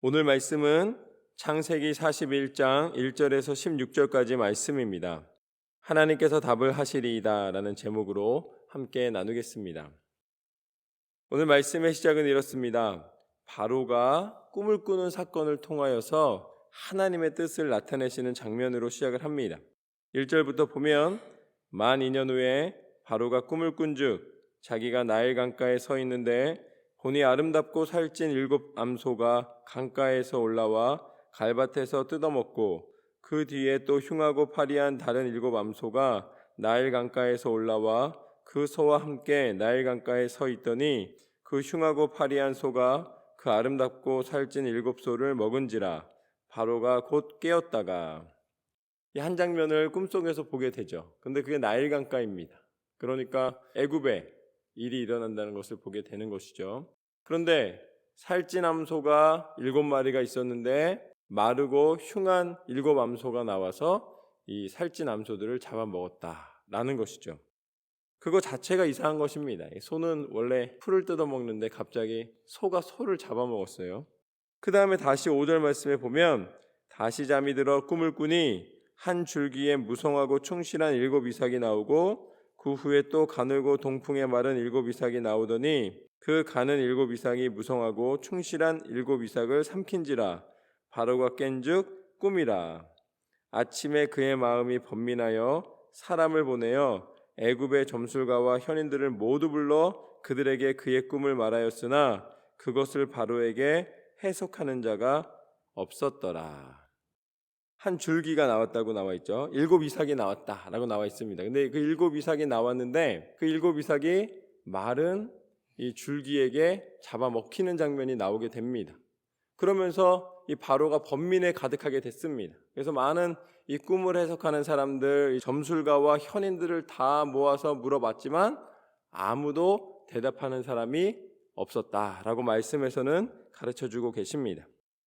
오늘 말씀은 창세기 41장 1절에서 16절까지 말씀입니다. 하나님께서 답을 하시리이다 라는 제목으로 함께 나누겠습니다. 오늘 말씀의 시작은 이렇습니다. 바로가 꿈을 꾸는 사건을 통하여서 하나님의 뜻을 나타내시는 장면으로 시작을 합니다. 1절부터 보면 만 2년 후에 바로가 꿈을 꾼즉 자기가 나일 강가에 서 있는데 보니 아름답고 살찐 7 암소가 강가에서 올라와 갈밭에서 뜯어먹고 그 뒤에 또 흉하고 파리한 다른 7 암소가 나일 강가에서 올라와 그 소와 함께 나일 강가에 서 있더니 그 흉하고 파리한 소가 그 아름답고 살찐 7 소를 먹은지라. 바로가 곧 깨었다가 이 한 장면을 꿈속에서 보게 되죠. 근데 그게 나일 강가입니다. 그러니까 애굽에 일이 일어난다는 것을 보게 되는 것이죠. 그런데 살찐 암소가 7마리가 있었는데 마르고 흉한 7 암소가 나와서 이 살찐 암소들을 잡아먹었다라는 것이죠. 그거 자체가 이상한 것입니다. 소는 원래 풀을 뜯어먹는데 갑자기 소가 소를 잡아먹었어요. 그 다음에 다시 5절 말씀에 보면 다시 잠이 들어 꿈을 꾸니 한 줄기에 무성하고 충실한 7 이삭이 나오고 그 후에 또 가늘고 동풍에 마른 7 이삭이 나오더니 그 가는 7 이삭이 무성하고 충실한 7 이삭을 삼킨지라. 바로가 깬즉 꿈이라. 아침에 그의 마음이 번민하여 사람을 보내어 애굽의 점술가와 현인들을 모두 불러 그들에게 그의 꿈을 말하였으나 그것을 바로에게 해석하는 자가 없었더라. 한 줄기가 나왔다고 나와 있죠. 7 이삭이 나왔다라고 나와 있습니다. 근데 그 7 이삭이 나왔는데 그 7 이삭이 마른 이 줄기에게 잡아먹히는 장면이 나오게 됩니다. 그러면서 이 바로가 번민에 가득하게 됐습니다. 그래서 많은 이 꿈을 해석하는 사람들, 점술가와 현인들을 다 모아서 물어봤지만 아무도 대답하는 사람이 없었다라고 말씀에서는 가르쳐주고 계십니다.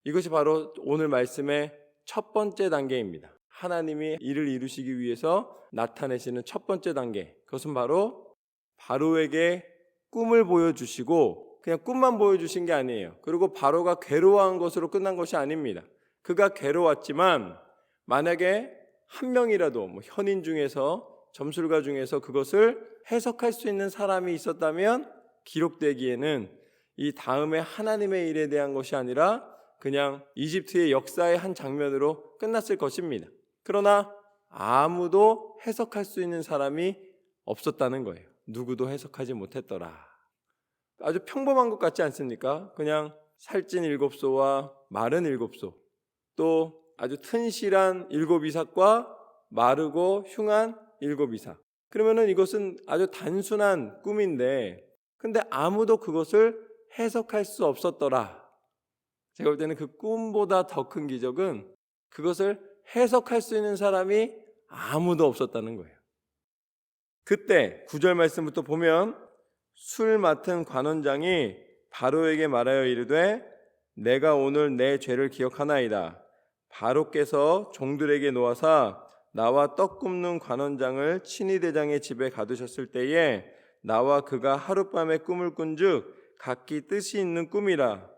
이것이 바로 오늘 말씀의 첫 번째 단계입니다. 하나님이 일을 이루시기 위해서 나타내시는 첫 번째 단계, 그것은 바로 바로에게 꿈을 보여주시고 그냥 꿈만 보여주신 게 아니에요. 그리고 바로가 괴로워한 것으로 끝난 것이 아닙니다. 그가 괴로웠지만 만약에 한 명이라도 현인 중에서 점술가 중에서 그것을 해석할 수 있는 사람이 있었다면 기록되기에는 이 다음에 하나님의 일에 대한 것이 아니라 그냥 이집트의 역사의 한 장면으로 끝났을 것입니다. 그러나 아무도 해석할 수 있는 사람이 없었다는 거예요. 누구도 해석하지 못했더라. 아주 평범한 것 같지 않습니까? 그냥 살찐 7소와 마른 7소, 또 아주 튼실한 7 이삭과 마르고 흉한 7 이삭. 그러면은 이것은 아주 단순한 꿈인데, 근데 아무도 그것을 해석할 수 없었더라. 제가 볼 때는 그 꿈보다 더 큰 기적은 그것을 해석할 수 있는 사람이 아무도 없었다는 거예요. 그때 9절 말씀부터 보면 술 맡은 관원장이 바로에게 말하여 이르되 내가 오늘 내 죄를 기억하나이다. 바로께서 종들에게 놓아사 나와 떡 굽는 관원장을 친위대장의 집에 가두셨을 때에 나와 그가 하룻밤에 꿈을 꾼즉 각기 뜻이 있는 꿈이라.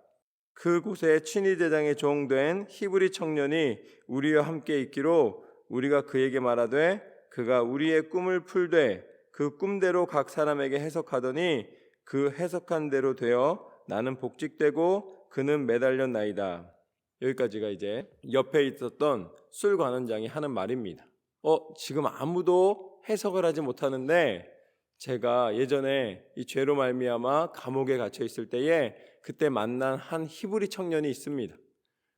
그곳에 친위대장의 종된 히브리 청년이 우리와 함께 있기로 우리가 그에게 말하되 그가 우리의 꿈을 풀되 그 꿈대로 각 사람에게 해석하더니 그 해석한 대로 되어 나는 복직되고 그는 매달렸나이다. 여기까지가 이제 옆에 있었던 술관원장이 하는 말입니다. 지금 아무도 해석을 하지 못하는데 제가 예전에 이 죄로 말미암아 감옥에 갇혀 있을 때에 그때 만난 한 히브리 청년이 있습니다.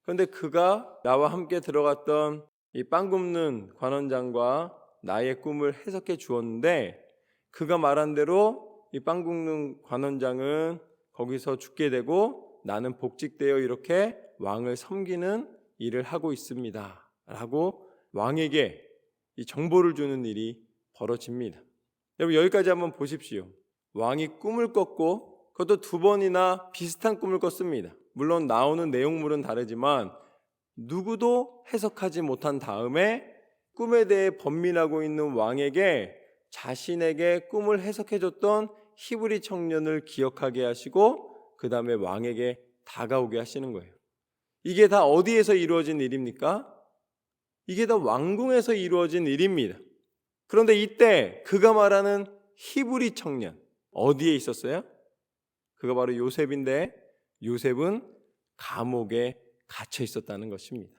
그런데 그가 나와 함께 들어갔던 이 빵 굽는 관원장과 나의 꿈을 해석해 주었는데 그가 말한 대로 이 빵 굽는 관원장은 거기서 죽게 되고 나는 복직되어 이렇게 왕을 섬기는 일을 하고 있습니다. 라고 왕에게 이 정보를 주는 일이 벌어집니다. 여러분 여기까지 한번 보십시오. 왕이 꿈을 꿨고 그것도 2번이나 비슷한 꿈을 꿨습니다. 물론 나오는 내용물은 다르지만 누구도 해석하지 못한 다음에 꿈에 대해 번민하고 있는 왕에게 자신에게 꿈을 해석해줬던 히브리 청년을 기억하게 하시고 그 다음에 왕에게 다가오게 하시는 거예요. 이게 다 어디에서 이루어진 일입니까? 이게 다 왕궁에서 이루어진 일입니다. 그런데 이때 그가 말하는 히브리 청년 어디에 있었어요? 그가 바로 요셉인데 요셉은 감옥에 갇혀 있었다는 것입니다.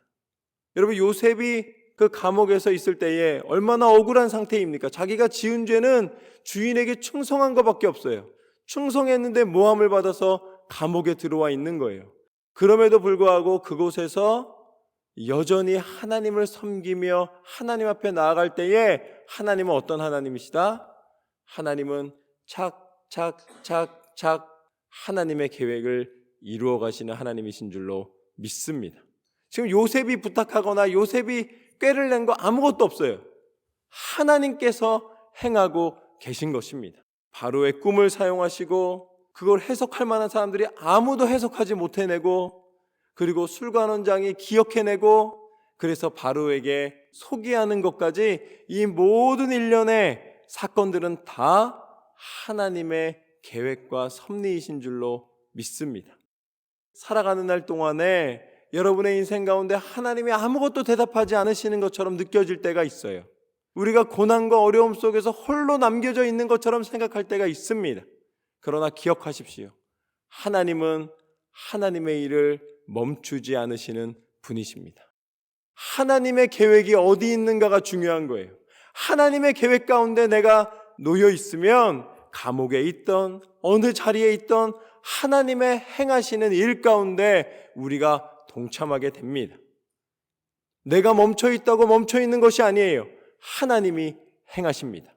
여러분, 요셉이 그 감옥에서 있을 때에 얼마나 억울한 상태입니까? 자기가 지은 죄는 주인에게 충성한 것밖에 없어요. 충성했는데 모함을 받아서 감옥에 들어와 있는 거예요. 그럼에도 불구하고 그곳에서 여전히 하나님을 섬기며 하나님 앞에 나아갈 때에 하나님은 어떤 하나님이시다? 하나님은 착착착착 하나님의 계획을 이루어 가시는 하나님이신 줄로 믿습니다. 지금 요셉이 부탁하거나 요셉이 꾀를 낸 거 아무것도 없어요. 하나님께서 행하고 계신 것입니다. 바로의 꿈을 사용하시고 그걸 해석할 만한 사람들이 아무도 해석하지 못해내고, 그리고 술관원장이 기억해내고, 그래서 바로에게 소개하는 것까지 이 모든 일련의 사건들은 다 하나님의 계획과 섭리이신 줄로 믿습니다. 살아가는 날 동안에 여러분의 인생 가운데 하나님이 아무것도 대답하지 않으시는 것처럼 느껴질 때가 있어요. 우리가 고난과 어려움 속에서 홀로 남겨져 있는 것처럼 생각할 때가 있습니다. 그러나 기억하십시오. 하나님은 하나님의 일을 멈추지 않으시는 분이십니다. 하나님의 계획이 어디 있는가가 중요한 거예요. 하나님의 계획 가운데 내가 놓여 있으면 감옥에 있던 어느 자리에 있던 하나님의 행하시는 일 가운데 우리가 동참하게 됩니다. 내가 멈춰 있다고 멈춰 있는 것이 아니에요. 하나님이 행하십니다.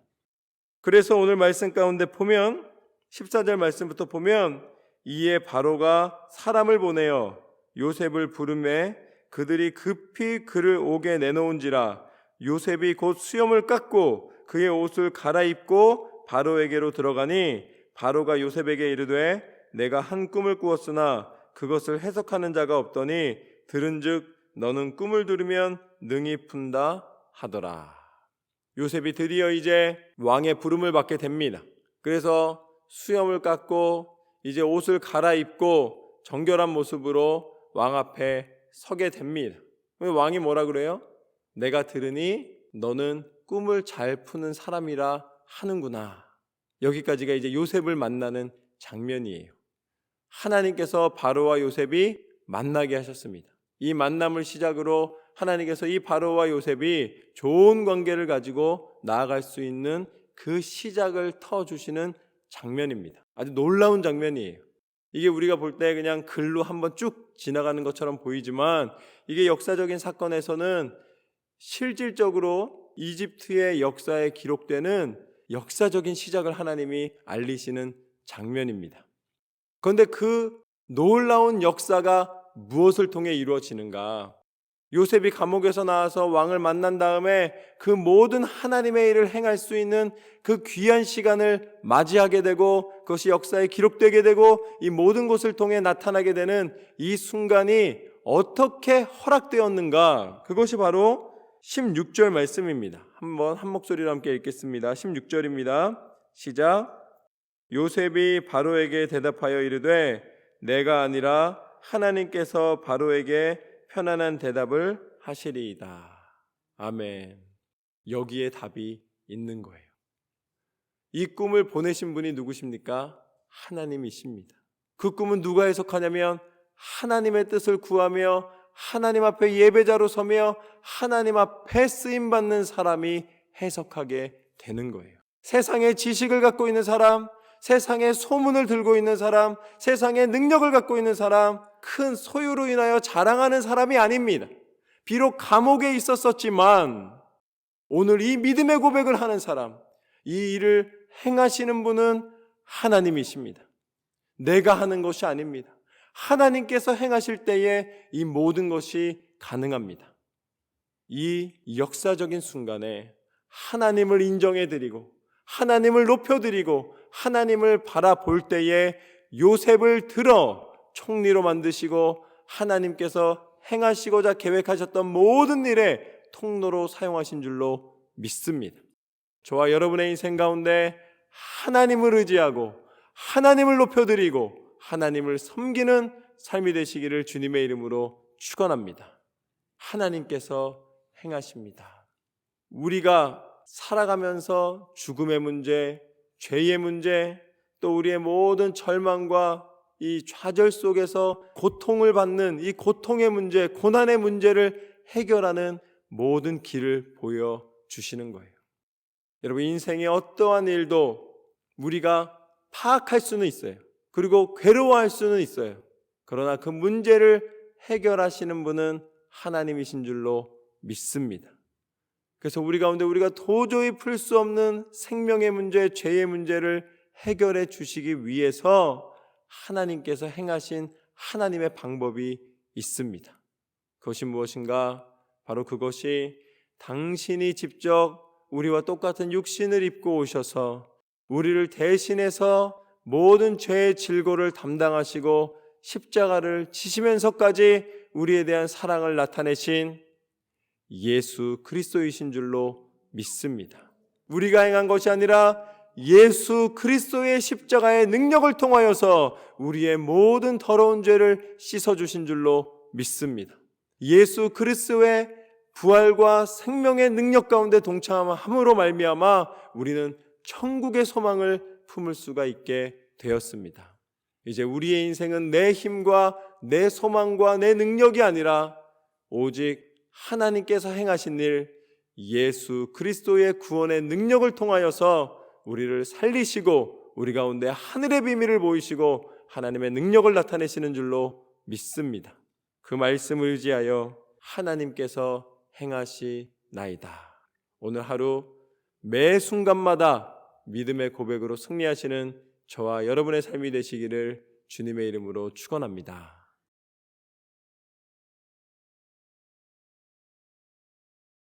그래서 오늘 말씀 가운데 보면 14절 말씀부터 보면 이에 바로가 사람을 보내어 요셉을 부르매 그들이 급히 그를 오게 내놓은지라 요셉이 곧 수염을 깎고 그의 옷을 갈아입고 바로에게로 들어가니 바로가 요셉에게 이르되 내가 한 꿈을 꾸었으나 그것을 해석하는 자가 없더니 들은즉 너는 꿈을 들으면 능히 푼다 하더라. 요셉이 드디어 이제 왕의 부름을 받게 됩니다. 그래서 수염을 깎고 이제 옷을 갈아입고 정결한 모습으로 왕 앞에 서게 됩니다. 왕이 뭐라 그래요? 내가 들으니 너는 꿈을 잘 푸는 사람이라 하는구나. 여기까지가 이제 요셉을 만나는 장면이에요. 하나님께서 바로와 요셉이 만나게 하셨습니다. 이 만남을 시작으로 하나님께서 이 바로와 요셉이 좋은 관계를 가지고 나아갈 수 있는 그 시작을 터주시는 장면입니다. 아주 놀라운 장면이에요. 이게 우리가 볼 때 그냥 글로 한번 쭉 지나가는 것처럼 보이지만 이게 역사적인 사건에서는 실질적으로 이집트의 역사에 기록되는 역사적인 시작을 하나님이 알리시는 장면입니다. 그런데 그 놀라운 역사가 무엇을 통해 이루어지는가? 요셉이 감옥에서 나와서 왕을 만난 다음에 그 모든 하나님의 일을 행할 수 있는 그 귀한 시간을 맞이하게 되고 그것이 역사에 기록되게 되고 이 모든 것을 통해 나타나게 되는 이 순간이 어떻게 허락되었는가? 그것이 바로 16절 말씀입니다. 한번 한 목소리로 함께 읽겠습니다. 16절입니다. 시작. 요셉이 바로에게 대답하여 이르되 내가 아니라 하나님께서 바로에게 편안한 대답을 하시리이다. 아멘. 여기에 답이 있는 거예요. 이 꿈을 보내신 분이 누구십니까? 하나님이십니다. 그 꿈은 누가 해석하냐면 하나님의 뜻을 구하며 하나님 앞에 예배자로 서며 하나님 앞에 쓰임받는 사람이 해석하게 되는 거예요. 세상의 지식을 갖고 있는 사람, 세상의 소문을 들고 있는 사람, 세상의 능력을 갖고 있는 사람, 큰 소유로 인하여 자랑하는 사람이 아닙니다. 비록 감옥에 있었지만 오늘 이 믿음의 고백을 하는 사람, 이 일을 행하시는 분은 하나님이십니다. 내가 하는 것이 아닙니다. 하나님께서 행하실 때에 이 모든 것이 가능합니다. 이 역사적인 순간에 하나님을 인정해드리고 하나님을 높여드리고 하나님을 바라볼 때에 요셉을 들어 총리로 만드시고 하나님께서 행하시고자 계획하셨던 모든 일에 통로로 사용하신 줄로 믿습니다. 저와 여러분의 인생 가운데 하나님을 의지하고 하나님을 높여드리고 하나님을 섬기는 삶이 되시기를 주님의 이름으로 축원합니다. 하나님께서 행하십니다. 우리가 살아가면서 죽음의 문제, 죄의 문제, 또 우리의 모든 절망과 이 좌절 속에서 고통을 받는 이 고통의 문제, 고난의 문제를 해결하는 모든 길을 보여주시는 거예요. 여러분, 인생의 어떠한 일도 우리가 파악할 수는 있어요. 그리고 괴로워할 수는 있어요. 그러나 그 문제를 해결하시는 분은 하나님이신 줄로 믿습니다. 그래서 우리 가운데 우리가 도저히 풀 수 없는 생명의 문제, 죄의 문제를 해결해 주시기 위해서 하나님께서 행하신 하나님의 방법이 있습니다. 그것이 무엇인가? 바로 그것이 당신이 직접 우리와 똑같은 육신을 입고 오셔서 우리를 대신해서 모든 죄의 질고를 담당하시고 십자가를 지시면서까지 우리에 대한 사랑을 나타내신 예수 그리스도이신 줄로 믿습니다. 우리가 행한 것이 아니라 예수 그리스도의 십자가의 능력을 통하여서 우리의 모든 더러운 죄를 씻어주신 줄로 믿습니다. 예수 그리스도의 부활과 생명의 능력 가운데 동참함으로 말미암아 우리는 천국의 소망을 품을 수가 있게 되었습니다. 이제 우리의 인생은 내 힘과 내 소망과 내 능력이 아니라 오직 하나님께서 행하신 일, 예수 그리스도의 구원의 능력을 통하여서 우리를 살리시고 우리 가운데 하늘의 비밀을 보이시고 하나님의 능력을 나타내시는 줄로 믿습니다. 그 말씀을 의지하여 하나님께서 행하시나이다. 오늘 하루 매 순간마다 믿음의 고백으로 승리하시는 저와 여러분의 삶이 되시기를 주님의 이름으로 축원합니다.